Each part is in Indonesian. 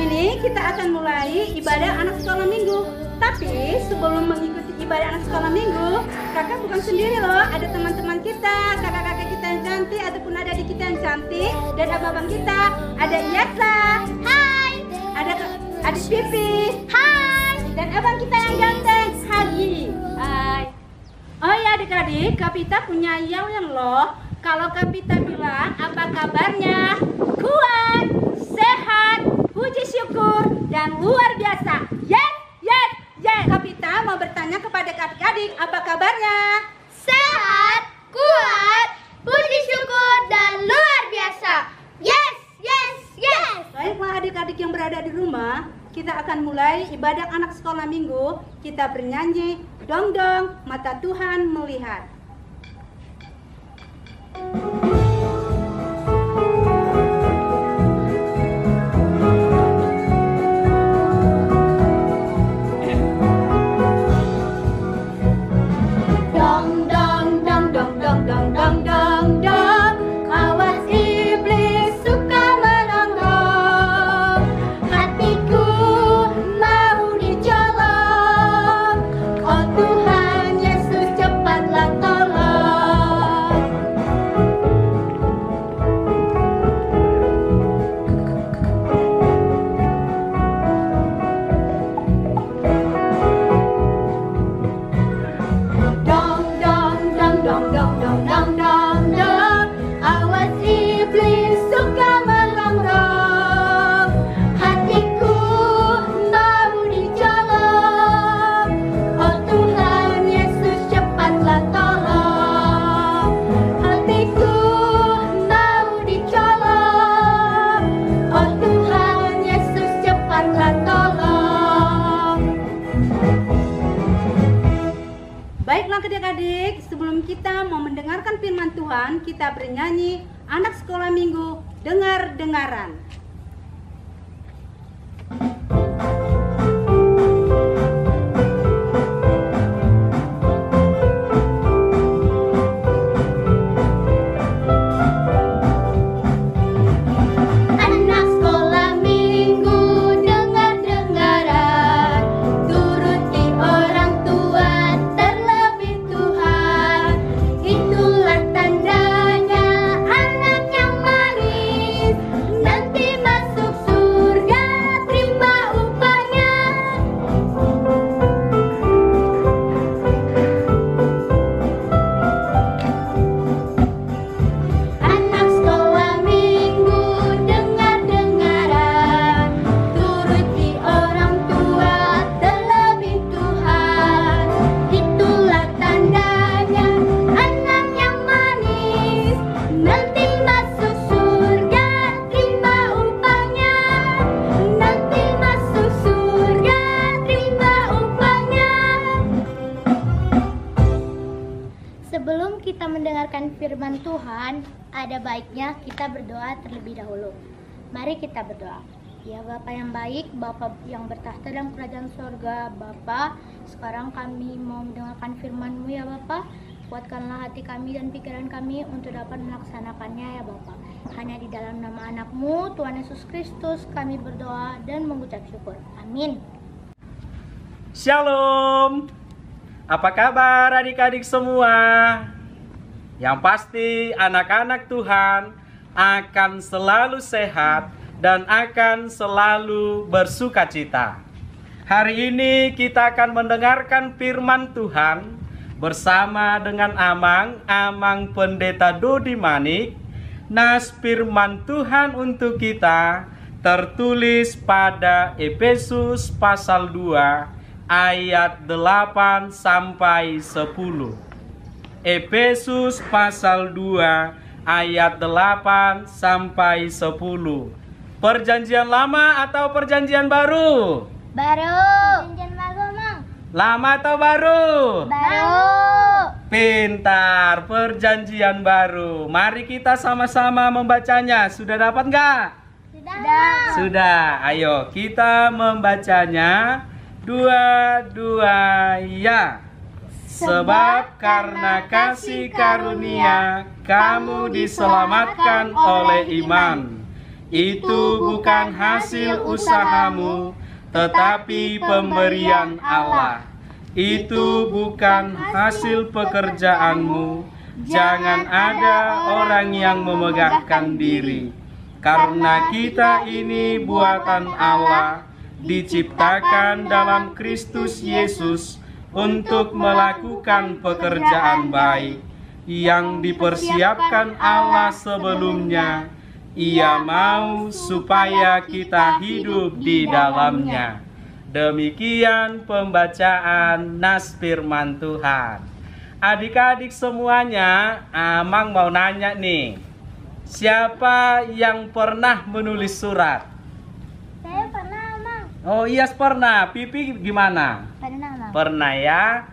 ini kita akan mulai ibadah anak sekolah minggu. Tapi sebelum mengikuti ibadah anak sekolah minggu, kakak bukan sendiri loh. Ada teman-teman kita, kakak-kakak kita yang cantik, ataupun ada adik kita yang cantik, dan abang-abang kita. Ada Iyasa, hai. Ada adik Pipi, hai. Dan abang kita yang ganteng, Hagi, hai. Oh ya adik-adik, Kapita punya yang loh. Kalau Kapita bilang, apa kabarnya? Kuat, sehat, puji syukur, dan luar biasa. Yes, yes, yes. Kapita mau bertanya kepada adik-adik, apa kabarnya? Sehat, kuat, puji syukur, dan luar biasa. Yes, yes, yes. Baiklah adik-adik yang berada di rumah, kita akan mulai ibadah anak sekolah minggu. Kita bernyanyi, dong-dong, mata Tuhan melihat. Baiklah adik-adik, sebelum kita mau mendengarkan firman Tuhan, kita bernyanyi anak sekolah minggu, dengar-dengaran. Sebelum kita mendengarkan firman Tuhan, ada baiknya kita berdoa terlebih dahulu. Mari kita berdoa. Ya Bapa yang baik, Bapa yang bertahta dalam kerajaan surga, Bapa, sekarang kami mau mendengarkan firman-Mu ya Bapa. Kuatkanlah hati kami dan pikiran kami untuk dapat melaksanakannya ya Bapa. Hanya di dalam nama anak-Mu, Tuhan Yesus Kristus, kami berdoa dan mengucap syukur. Amin. Shalom. Apa kabar adik-adik semua? Yang pasti anak-anak Tuhan akan selalu sehat dan akan selalu bersukacita. Hari ini kita akan mendengarkan firman Tuhan bersama dengan Amang Pendeta Dodi Manik. Nas firman Tuhan untuk kita tertulis pada Efesus pasal 2 ayat 8 sampai 10. Efesus pasal 2 ayat 8 sampai 10. Perjanjian lama atau perjanjian baru? Baru. Perjanjian baru, Mang. Lama atau baru? Baru. Pintar, perjanjian baru. Mari kita sama-sama membacanya. Sudah dapat nggak? Sudah. Sudah. Ayo kita membacanya. Dua-dua ya. Sebab karena kasih karunia kamu diselamatkan oleh iman. Itu bukan hasil usahamu, tetapi pemberian Allah. Itu bukan hasil pekerjaanmu. Jangan ada orang yang memegahkan diri. Karena kita ini buatan Allah, diciptakan dalam Kristus Yesus untuk melakukan pekerjaan baik yang dipersiapkan Allah sebelumnya. Ia mau supaya kita hidup di dalamnya. Demikian pembacaan nas firman Tuhan. Adik-adik semuanya, Amang mau nanya nih, siapa yang pernah menulis surat? Saya pernah, Mang. Oh iya pernah. Pipi gimana? Pernah, Mang. Pernah ya?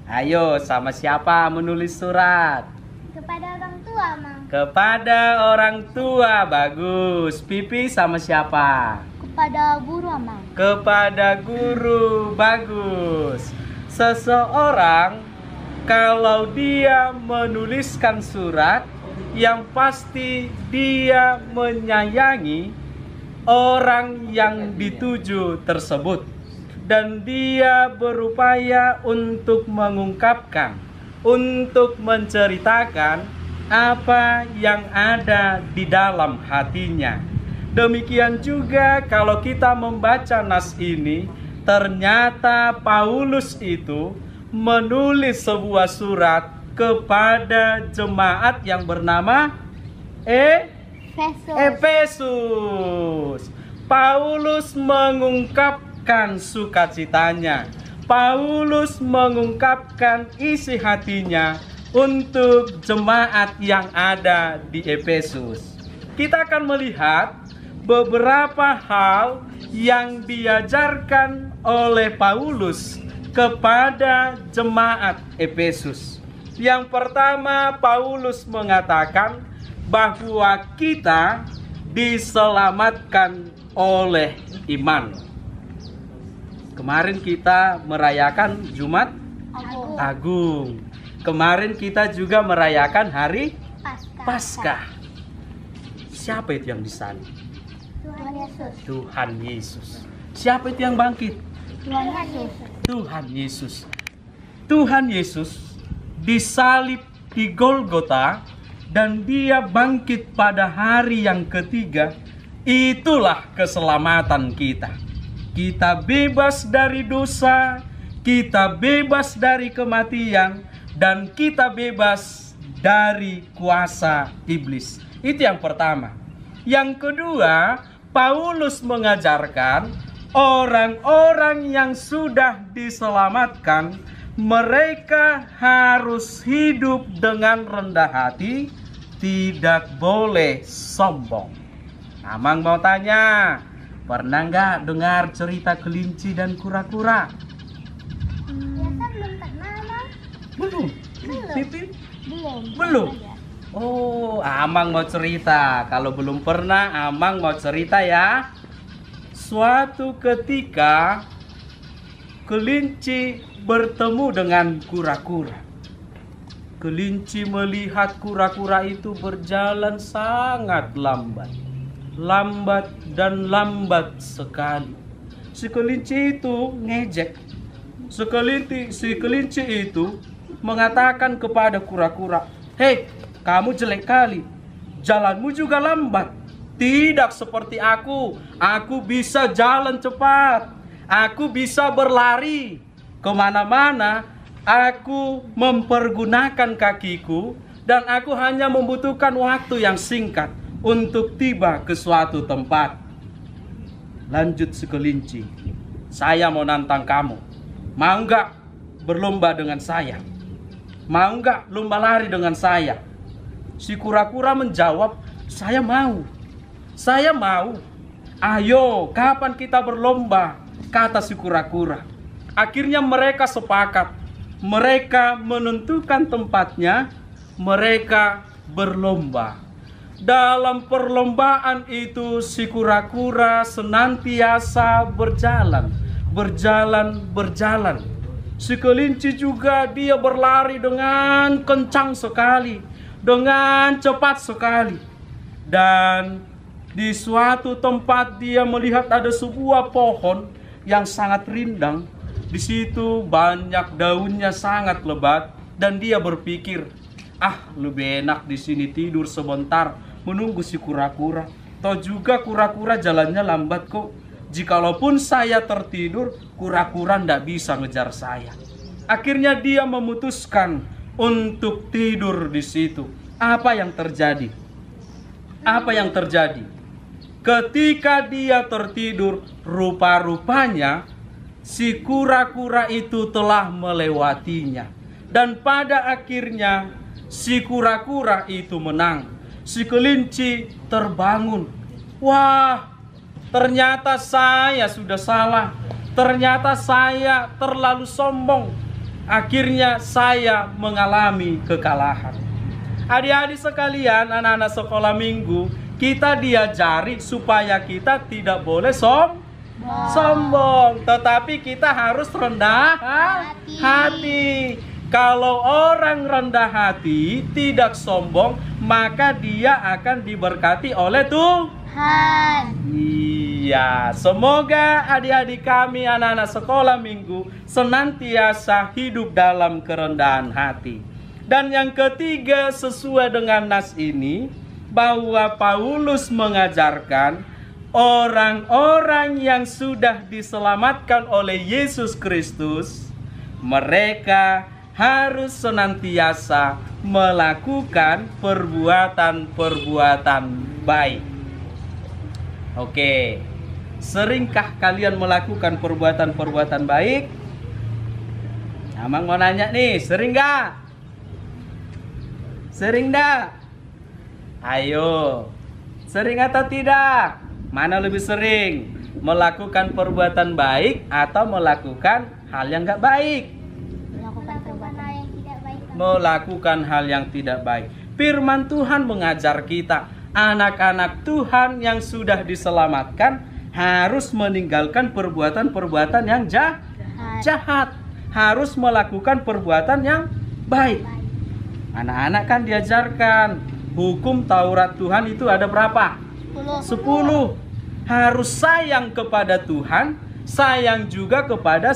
Ayo, sama siapa menulis surat? Kepada orang tua, Mang. Kepada orang tua. Bagus. Pipi sama siapa? Kepada guru, Mang. Kepada guru. Bagus. Seseorang kalau dia menuliskan surat, yang pasti dia menyayangi orang yang dituju tersebut, dan dia berupaya untuk mengungkapkan, untuk menceritakan apa yang ada di dalam hatinya. Demikian juga kalau kita membaca nas ini, ternyata Paulus itu menulis sebuah surat kepada jemaat yang bernama Efesus. Paulus mengungkapkan sukacitanya. Paulus mengungkapkan isi hatinya untuk jemaat yang ada di Efesus. Kita akan melihat beberapa hal yang diajarkan oleh Paulus kepada jemaat Efesus. Yang pertama, Paulus mengatakan bahwa kita diselamatkan oleh iman. Kemarin kita merayakan Jumat Agung. Kemarin kita juga merayakan hari Paskah. Siapa itu yang disalib? Tuhan Yesus. Tuhan Yesus. Siapa itu yang bangkit? Tuhan Yesus. Tuhan Yesus. Tuhan Yesus disalib di Golgota dan dia bangkit pada hari yang ketiga. Itulah keselamatan kita. Kita bebas dari dosa, kita bebas dari kematian, dan kita bebas dari kuasa iblis. Itu yang pertama. Yang kedua, Paulus mengajarkan orang-orang yang sudah diselamatkan, mereka harus hidup dengan rendah hati, tidak boleh sombong. Amang mau tanya, pernah nggak dengar cerita kelinci dan kura-kura? Biasa belum pernah, Mang. Belum? Pipi? Belum. Belum? Oh, Amang mau cerita. Kalau belum pernah, Amang mau cerita ya. Suatu ketika kelinci bertemu dengan kura-kura. Kelinci melihat kura-kura itu berjalan sangat lambat. Lambat dan lambat sekali. Si kelinci itu ngejek. Si kelinci itu mengatakan kepada kura-kura, "Hei, kamu jelek kali. Jalanmu juga lambat. Tidak seperti aku. Aku bisa jalan cepat. Aku bisa berlari kemana-mana. Aku mempergunakan kakiku. Dan aku hanya membutuhkan waktu yang singkat untuk tiba ke suatu tempat." Lanjut si kelinci, "Saya mau nantang kamu. Mau nggak berlomba dengan saya? Mau nggak lomba lari dengan saya?" Si kura-kura menjawab, "Saya mau. Saya mau." "Ayo, kapan kita berlomba?" kata si kura-kura. Akhirnya mereka sepakat. Mereka menentukan tempatnya. Mereka berlomba. Dalam perlombaan itu si kura-kura senantiasa berjalan. Si kelinci juga dia berlari dengan kencang sekali, dengan cepat sekali. Dan Di suatu tempat dia melihat ada sebuah pohon yang sangat rindang. Di situ banyak daunnya sangat lebat dan dia berpikir, lebih enak di sini tidur sebentar menunggu si kura-kura. Toh juga kura-kura jalannya lambat kok. Jikalaupun saya tertidur, kura-kura ndak bisa ngejar saya. Akhirnya dia memutuskan untuk tidur di situ. Apa yang terjadi? Apa yang terjadi? Ketika dia tertidur, rupa-rupanya si kura-kura itu telah melewatinya. Dan pada akhirnya si kura-kura itu menang. Si kelinci terbangun. Wah, ternyata saya sudah salah. Ternyata saya terlalu sombong. Akhirnya saya mengalami kekalahan. Adik-adik sekalian, anak-anak sekolah minggu, kita diajari supaya kita tidak boleh sombong, tetapi kita harus rendah hati. Kalau orang rendah hati, tidak sombong, maka dia akan diberkati oleh Tuhan. Iya, semoga adik-adik kami anak-anak sekolah minggu senantiasa hidup dalam kerendahan hati. Dan yang ketiga, sesuai dengan nas ini, bahwa Paulus mengajarkan orang-orang yang sudah diselamatkan oleh Yesus Kristus, mereka harus senantiasa melakukan perbuatan-perbuatan baik. Oke, seringkah kalian melakukan perbuatan-perbuatan baik? Amang mau nanya nih, sering gak? Sering dah? Ayo, sering atau tidak? Mana lebih sering? Melakukan perbuatan baik atau melakukan hal yang gak baik? Melakukan hal yang tidak baik. Firman Tuhan mengajar kita, anak-anak Tuhan yang sudah diselamatkan harus meninggalkan perbuatan-perbuatan yang jahat. Harus melakukan perbuatan yang baik. Anak-anak kan diajarkan hukum Taurat Tuhan itu ada berapa? 10. Harus sayang kepada Tuhan, sayang juga kepada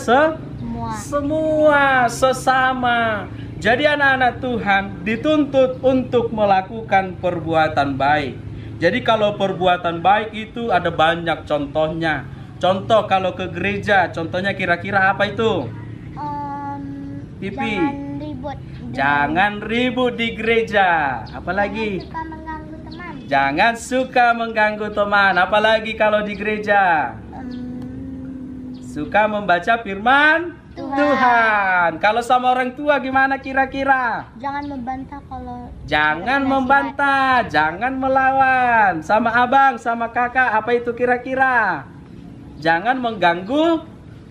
semua sesama. Jadi anak-anak Tuhan dituntut untuk melakukan perbuatan baik. Jadi kalau perbuatan baik itu ada banyak contohnya. Contoh kalau ke gereja, contohnya kira-kira apa itu? Pipi. Jangan ribut di gereja. Apalagi? Jangan suka mengganggu teman. Apalagi kalau di gereja? Suka membaca firman Tuhan. Kalau sama orang tua gimana kira-kira? Jangan membantah kalau. Jangan membantah, jangan melawan. Sama abang, sama kakak, apa itu kira-kira? Jangan mengganggu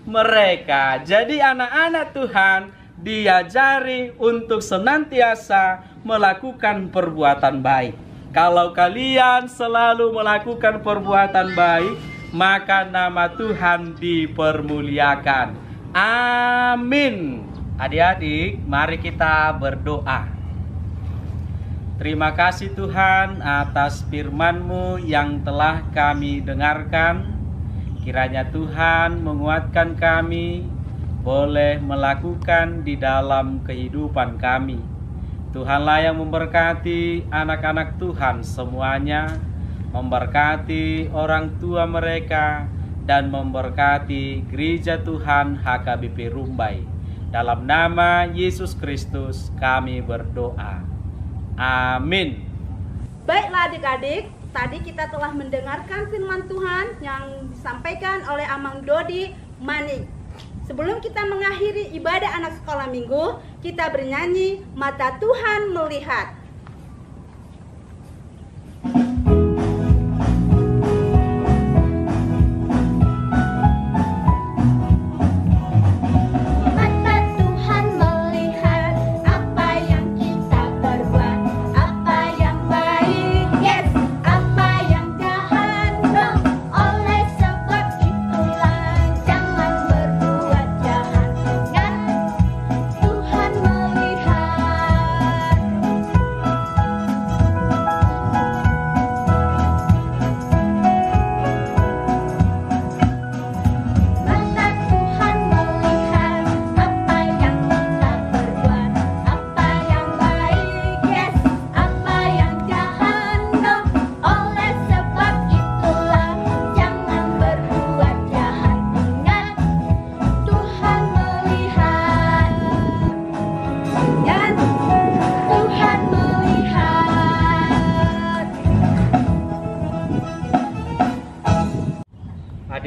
mereka. Jadi anak-anak Tuhan diajari untuk senantiasa melakukan perbuatan baik. Kalau kalian selalu melakukan perbuatan baik, maka nama Tuhan dipermuliakan. Amin. Adik-adik, mari kita berdoa. Terima kasih Tuhan atas firman-Mu yang telah kami dengarkan. Kiranya Tuhan menguatkan kami, boleh melakukan di dalam kehidupan kami. Tuhanlah yang memberkati anak-anak Tuhan semuanya, memberkati orang tua mereka, dan memberkati gereja Tuhan HKBP Rumbai. Dalam nama Yesus Kristus kami berdoa. Amin. Baiklah adik-adik, tadi kita telah mendengarkan firman Tuhan yang disampaikan oleh Amang Dodi Manik. Sebelum kita mengakhiri ibadah anak sekolah minggu, kita bernyanyi Mata Tuhan Melihat.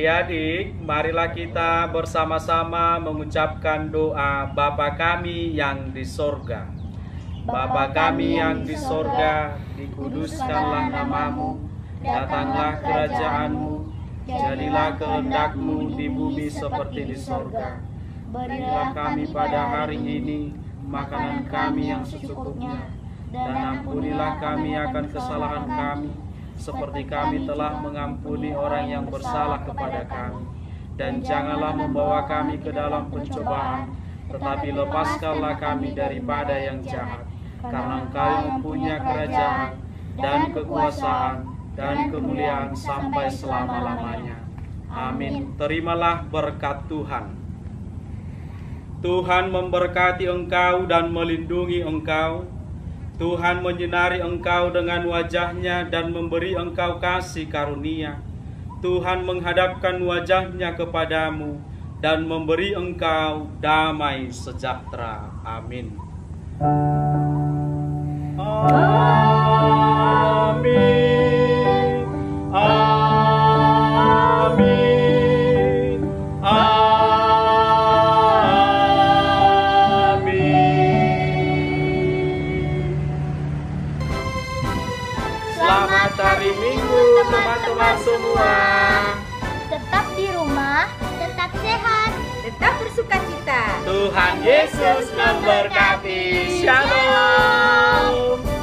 Adik-adik, marilah kita bersama-sama mengucapkan doa Bapa kami yang di sorga. Bapa kami yang di sorga, dikuduskanlah namamu, datanglah kerajaanmu, jadilah kehendak-Mu di bumi seperti di sorga. Berilah kami pada hari ini makanan kami yang secukupnya, dan ampunilah kami akan kesalahan kami, seperti kami telah mengampuni orang yang bersalah kepada kami. Dan janganlah membawa kami ke dalam pencobaan, tetapi lepaskanlah kami daripada yang jahat. Karena Engkau yang punya kerajaan, dan kekuasaan, dan kemuliaan sampai selama-lamanya. Amin. Terimalah berkat Tuhan. Tuhan memberkati engkau dan melindungi engkau. Tuhan menyinari engkau dengan wajah-Nya dan memberi engkau kasih karunia. Tuhan menghadapkan wajah-Nya kepadamu dan memberi engkau damai sejahtera. Amin. Amin. Amin. Selamat hari Minggu teman-teman semua. Tetap di rumah, tetap sehat. Tetap bersukacita. Tuhan Yesus memberkati. Shalom.